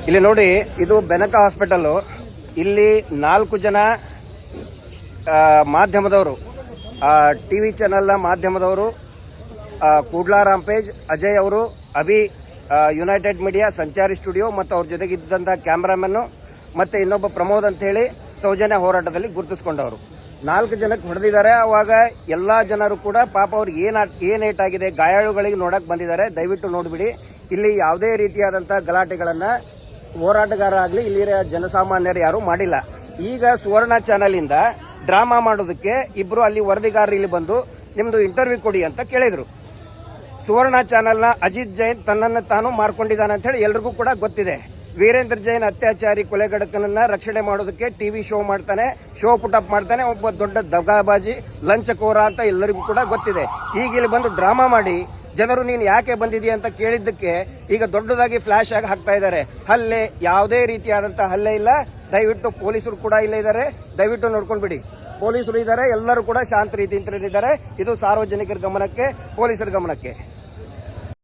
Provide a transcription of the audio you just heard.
ಇಲ್ಲಿ ನೋಡಿ, ಇದು ಬೆನಕ ಹಾಸ್ಪಿಟಲ್. ಇಲ್ಲಿ 4 ಜನ ಮಾಧ್ಯಮದವರು, ಟಿವಿ ಚಾನೆಲ್ನ ಮಾಧ್ಯಮದವರು, ಕೂಡ್ಲಾ ರಾಂಪೇಜ್, ಅಜಯ್ ಅವರು, ಅಭಿ ಯುನೈಟೆಡ್ ಮೀಡಿಯಾ, ಸಂಚಾರಿ ಸ್ಟುಡಿಯೋ ಮತ್ತು ಅವ್ರ ಜೊತೆಗಿದ್ದಂತಹ ಕ್ಯಾಮ್ರಾಮನ್ ಮತ್ತೆ ಇನ್ನೊಬ್ಬ ಪ್ರಮೋದ್ ಅಂತ ಹೇಳಿ ಸೌಜನ್ಯ ಹೋರಾಟದಲ್ಲಿ ಗುರುತಿಸಿಕೊಂಡವರು 4 ಜನಕ್ಕೆ ಹೊಡೆದಿದ್ದಾರೆ. ಅವಾಗ ಎಲ್ಲಾ ಜನರು ಕೂಡ ಪಾಪ ಅವ್ರಿಗೆ ಏನ್ ಏಟಾಗಿದೆ, ಗಾಯಾಳುಗಳಿಗೆ ನೋಡಕ್ ಬಂದಿದ್ದಾರೆ. ದಯವಿಟ್ಟು ನೋಡ್ಬಿಡಿ, ಇಲ್ಲಿ ಯಾವುದೇ ರೀತಿಯಾದಂತಹ ಗಲಾಟೆಗಳನ್ನ ಹೋರಾಟಗಾರ ಆಗ್ಲಿ ಇಲ್ಲಿ ಜನಸಾಮಾನ್ಯರು ಯಾರು ಮಾಡಿಲ್ಲ. ಈಗ ಸುವರ್ಣ ಚಾನೆಲ್ ಇಂದ ಡ್ರಾಮಾ ಮಾಡೋದಕ್ಕೆ ಇಬ್ರು ಅಲ್ಲಿ ವರದಿಗಾರರು ಇಲ್ಲಿ ಬಂದು ನಿಮ್ದು ಇಂಟರ್ವ್ಯೂ ಕೊಡಿ ಅಂತ ಕೇಳಿದ್ರು. ಸುವರ್ಣ ಚಾನೆಲ್ನ ಅಜಿತ್ ಜೈನ್ ತನ್ನನ್ನು ತಾನು ಮಾರ್ಕೊಂಡಿದ್ದಾನೆ ಅಂತ ಹೇಳಿ ಎಲ್ರಿಗೂ ಕೂಡ ಗೊತ್ತಿದೆ. ವೀರೇಂದ್ರ ಜೈನ್ ಅತ್ಯಾಚಾರಿ ಕೊಲೆಗಡಕನನ್ನ ರಕ್ಷಣೆ ಮಾಡೋದಕ್ಕೆ ಟಿವಿ ಶೋ ಮಾಡ್ತಾನೆ, ಶೋ ಪುಟಪ್ ಮಾಡ್ತಾನೆ. ಒಬ್ಬ ದೊಡ್ಡ ದಗಾಬಾಜಿ ಲಂಚಕೋರ ಅಂತ ಎಲ್ಲರಿಗೂ ಕೂಡ ಗೊತ್ತಿದೆ. ಈಗ ಇಲ್ಲಿ ಬಂದು ಡ್ರಾಮಾ ಮಾಡಿ ಜನರು ನೀನು ಯಾಕೆ ಬಂದಿದೀಯ ಅಂತ ಕೇಳಿದ್ದಕ್ಕೆ ಈಗ ದೊಡ್ಡದಾಗಿ ಫ್ಲಾಶ್ ಆಗಿ ಹಾಕ್ತಾ ಇದ್ದಾರೆ. ಹಲ್ಲೆ, ಯಾವುದೇ ರೀತಿಯಾದಂತಹ ಹಲ್ಲೆ ಇಲ್ಲ. ದಯವಿಟ್ಟು ಪೊಲೀಸರು ಕೂಡ ಇಲ್ಲೇ ಇದ್ದಾರೆ, ದಯವಿಟ್ಟು ನೋಡ್ಕೊಂಡು ಬಿಡಿ. ಪೊಲೀಸರು ಇದ್ದಾರೆ, ಎಲ್ಲರೂ ಕೂಡ ಶಾಂತ ರೀತಿಯಿಂದ ಇದ್ದಾರೆ. ಇದು ಸಾರ್ವಜನಿಕರ ಗಮನಕ್ಕೆ, ಪೊಲೀಸರ ಗಮನಕ್ಕೆ.